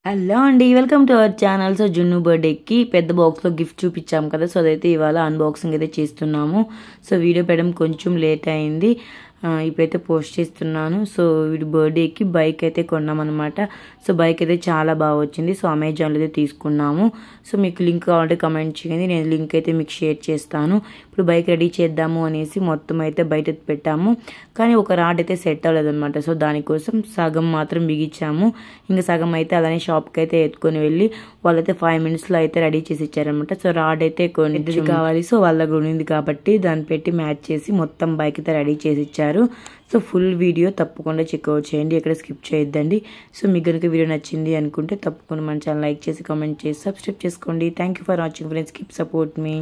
Hello అండి, welcome to our channel. So జున్ను బర్త్డేకి పెద్ద బాక్స్లో గిఫ్ట్ చూపించాము కదా, సో అదైతే ఇవాళ అన్బాక్సింగ్ అయితే చేస్తున్నాము. సో వీడియో పెట్టడం కొంచెం లేట్ అయింది, ఇప్పుడైతే పోస్ట్ చేస్తున్నాను. సో వీడి బర్త్డేకి బైక్ అయితే కొన్నామన్నమాట. సో బైక్ అయితే చాలా బాగా వచ్చింది. సో అమెజాన్లో అయితే తీసుకున్నాము. సో మీకు లింక్ కావాలంటే కమెంట్ చేయండి, నేను లింక్ అయితే మీకు షేర్ చేస్తాను. ఇప్పుడు బైక్ రెడీ చేద్దాము అనేసి మొత్తం అయితే బయట పెట్టాము, కానీ ఒక రాడ్ అయితే సెట్ అవ్వలేదన్నమాట. సో దానికోసం సగం మాత్రం బిగించాము, ఇంకా సగం అయితే అలానే షాప్కి అయితే ఎత్తుకొని వెళ్ళి వాళ్ళైతే 5 minutesలో అయితే రెడీ చేసి ఇచ్చారనమాట. సో రాడ్ అయితే కొన్నిది కావాలి, సో వాళ్ళ దగ్గర ఉన్నింది కాబట్టి దాన్ని పెట్టి మ్యాచ్ చేసి మొత్తం బైక్ అయితే రెడీ చేసి ఇచ్చారు. సో ఫుల్ వీడియో తప్పకుండా చెక్అవుట్ చేయండి, ఎక్కడ స్కిప్ చేయొద్దండి. సో మీకు కనుక వీడియో నచ్చింది అనుకుంటే తప్పకుండా మన ఛానల్ లైక్ చేసి కామెంట్ చేసి సబ్స్క్రైబ్ చేసుకోండి. Thank you for watching friends, keep support me.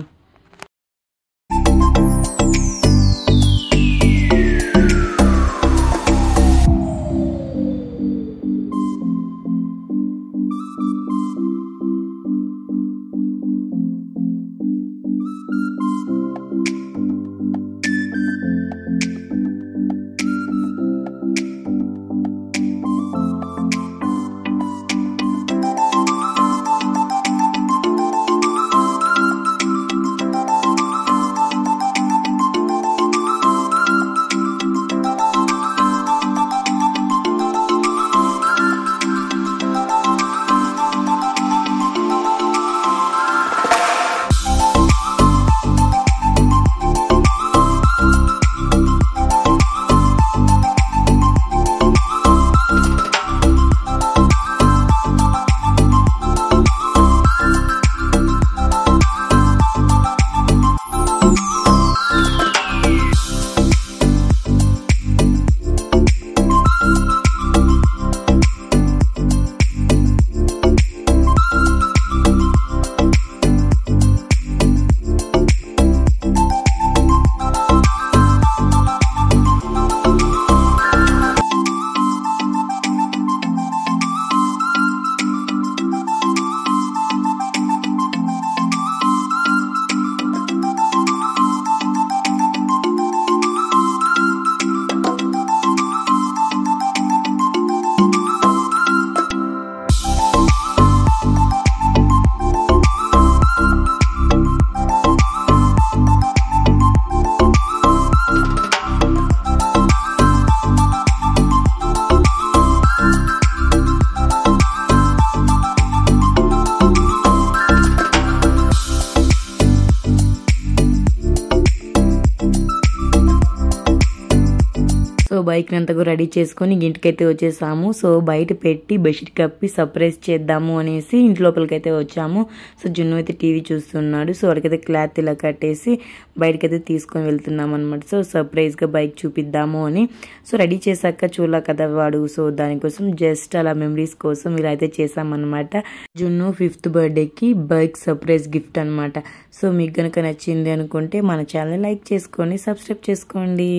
So బైక్ని అంతా కూడా రెడీ చేసుకొని ఇంటికైతే వచ్చేసాము. సో బయట పెట్టి బెడ్షీట్ కప్పి సర్ప్రైజ్ చేద్దాము అనేసి ఇంటి లోపలికైతే వచ్చాము. సో జున్ను అయితే టీవీ చూస్తున్నాడు. సో వాడికైతే క్లాత్ ఇలా కట్టేసి బయటకైతే తీసుకొని వెళ్తున్నాం అనమాట. సో సర్ప్రైజ్గా బైక్ చూపిద్దాము అని. సో రెడీ చేశాక చూడలా కదా వాడు, సో దానికోసం జస్ట్ అలా మెమరీస్ కోసం ఇలా అయితే చేసామన్నమాట. జున్ను 5th బర్త్డేకి బైక్ సర్ప్రైజ్ గిఫ్ట్ అనమాట. సో మీకు కనుక నచ్చింది అనుకుంటే మన ఛానల్ లైక్ చేసుకొని సబ్స్క్రైబ్ చేసుకోండి.